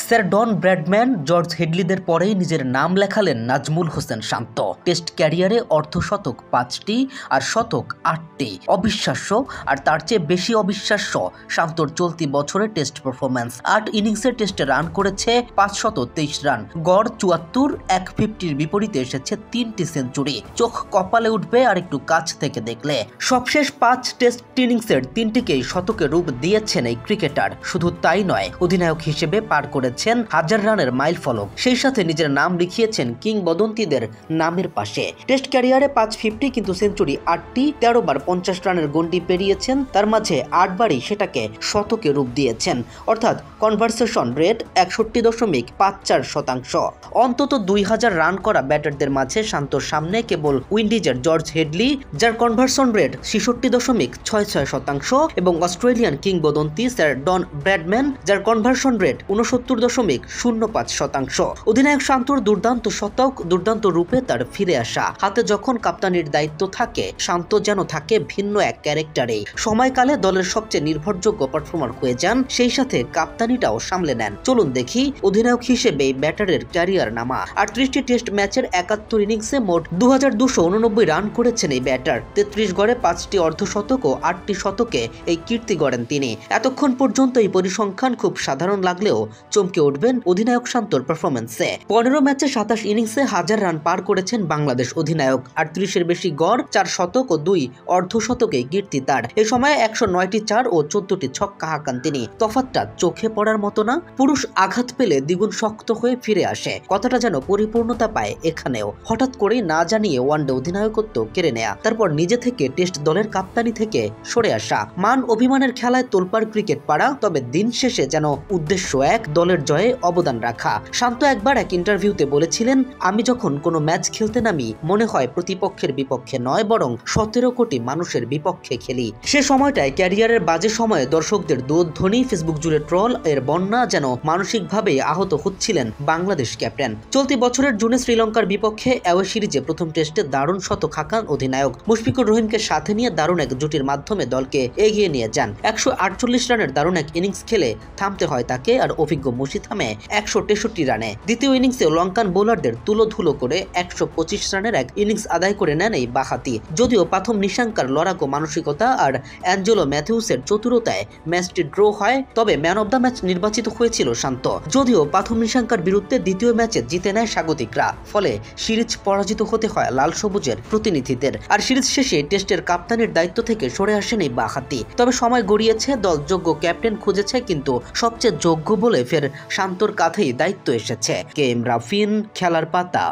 Sir Don Bradman, George হেডলিদের পরেই নিজের নাম লেখালেন নাজমুল হোসেন শান্ত। টেস্ট ক্যারিয়ারে অর্ধশতক ৫টি আর শতক ৮টি। অবিশ্বাস্য, আর তার চেয়ে বেশি অবিশ্বাস্য শান্তর চলতি বছরে টেস্ট পারফরম্যান্স। ৮ ইনিংসে টেস্টে রান করেছে ৫২৩ রান, গড় ৭৪, ১50-র বিপরীতে এসেছে ৩টি সেঞ্চুরি। চোখ কপালে উঠবে আর একটু কাছ থেকে দেখলে। সবশেষ ৫ টেস্ট ইনিংসের ৩টিকেই শতকে রূপ দিয়েছেন এই ক্রিকেটার। শুধু তাই নয়, অধিনায়ক হিসেবে পার করেছেন ১০০০ রানের মাইল ফলক। সেই সাথে নিজের নাম লিখিয়েছেন কিংবদন্তিদের নামের পাশে। টেস্ট ক্যারিয়ারে ৫50 কিন্তু সেঞ্চুরি ৮টি, ১৩ বার ৫০ রানের গন্ডি পেরিয়েছেন। তার মাঝে ৮ বারই সেটাকে শতকে রূপ দিয়েছেন, অর্থাৎ কনভার্সেশন রেট ৬১.৫৪%। অন্তত ২০০০ রান করা ব্যাটারদের মাঝে শান্তর সামনে কেবল উইন্ডিজের জর্জ হেডলি, যার কনভার্সন রেট ৬৬.৬৬%, এবং অস্ট্রেলিয়ান কিংবদন্তি স্যার ডন ব্র্যাডম্যান, যার কনভার্সন রেট ৬৯.০৫%। অধিনায়ক শান্তর দুর্দান্ত শতক, দুর্দান্ত রূপে তার ফিরে আসা। হাতে যখন কাপ্তানির দায়িত্ব থাকে, শান্ত যেন থাকে ভিন্ন এক ক্যারেক্টারে। সময়কালে দলের সবচেয়ে নির্ভরযোগ্য পারফর্মার হয়ে যান, সেই সাথে কাপ্তানিটাও সামলে নেন। চলুন দেখি অধিনায়ক হিসেবে ব্যাটারের ক্যারিয়ার নামা। ৩৮টি টেস্ট ম্যাচের ৭১ ইনিংসে মোট ২২৮৯ রান করেছেন এই ব্যাটার। ৩৩ গড়ে ৫টি অর্ধশতক ও ৮টি শতকে এই কীর্তি গড়েন তিনি। এতক্ষণ পর্যন্ত এই পরিসংখ্যান খুব সাধারণ লাগলেও চমকে উঠবেন অধিনায়ক শান্তর পারফরম্যান্সে। ১৫ ম্যাচে ২৭ ইনিংসে ১০০০ রান পার করেছেন বাংলাদেশ অধিনায়ক। ৩৮-এর বেশি গড়, ৪ শতক ও ২ অর্ধশতকে কীর্তি তার। এ সময় ১০৯টি ৪ ও ১৪টি ছক্কা হাঁকান তিনি। তফাৎটা চোখে পড়ার মতো না? পুরুষ আঘাত পেলে দ্বিগুণ শক্ত হয়ে ফিরে আসে, কথাটা যেন পরিপূর্ণতা পায় এখানেও। হঠাৎ করেই না জানিয়ে ওয়ানডে অধিনায়কত্ব কেড়ে নেয়া, তারপর নিজে থেকে টেস্ট দলের কাপ্তানি থেকে সরে আসা। মান অভিমানের খেলায় তোলপাড় ক্রিকেট পাড়া, তবে দিন শেষে যেন উদ্দেশ্য এক, দলের জয়ে অবদান রাখা। শান্ত একবার এক ইন্টারভিউতে বলেছিলেন, আমি যখন কোনো ম্যাচ খেলতে নামি, মনে হয় প্রতিপক্ষের বিপক্ষে নয়, বরং ১৭ কোটি মানুষের বিপক্ষে খেলি। সে সময়টায় ক্যারিয়ারের বাজে সময়ে দর্শকদের দুধ্বনি, ফেসবুক জুড়ে ট্রল এর বন্যা, যেন মানসিকভাবে আহত হচ্ছিলেন বাংলাদেশ ক্যাপ্টেন। চলতি বছরের জুনে শ্রীলঙ্কার বিপক্ষে অ্যাওয়ে সিরিজে প্রথম টেস্টে দারুণ শতক হাঁকান অধিনায়ক। মুশফিকুর রহিমকে সাথে নিয়ে দারুণ এক জুটির মাধ্যমে দলকে এগিয়ে নিয়ে যান। ১৪৮ রানের দারুণ এক ইনিংস খেলে থামতে হয় তাকে, আর অভিজ্ঞ মুশি থামে ১৬৩ রানে। দ্বিতীয় ইনিংসে লঙ্কান বোলারদের তুলোধুলো করে ১২৫ রানের এক ইনিংস আদায় করে নেন এই বাঁহাতি। যদিও প্রথম নিশাঙ্কার লড়াকো মানসিকতা আর অ্যাঞ্জেলো ম্যাথিউসের চতুরতায় ম্যাচটি ড্র হয়, তবে ম্যান অব দ্য ম্যাচ নির্বাচিত হয়েছিল শান্ত। যদিও প্রথম নিশাঙ্কার বিরুদ্ধে দ্বিতীয় ম্যাচে জিতে নেয় স্বাগতিকরা, ফলে সিরিজ পরাজিত হতে হয় লাল সবুজের প্রতিনিধিদের। আর সিরিজ শেষে টেস্টের কাপ্তানির দায়িত্ব থেকে সরে আসেন এই বাঁহাতি। তবে সময় গড়িয়েছে, দল যোগ্য ক্যাপ্টেন খুঁজেছে, কিন্তু সবচেয়ে যোগ্য বলে ফের শান্তর কাঁধেই দায়িত্ব এসেছে। কে এম রাফিন, খেলার পাতা।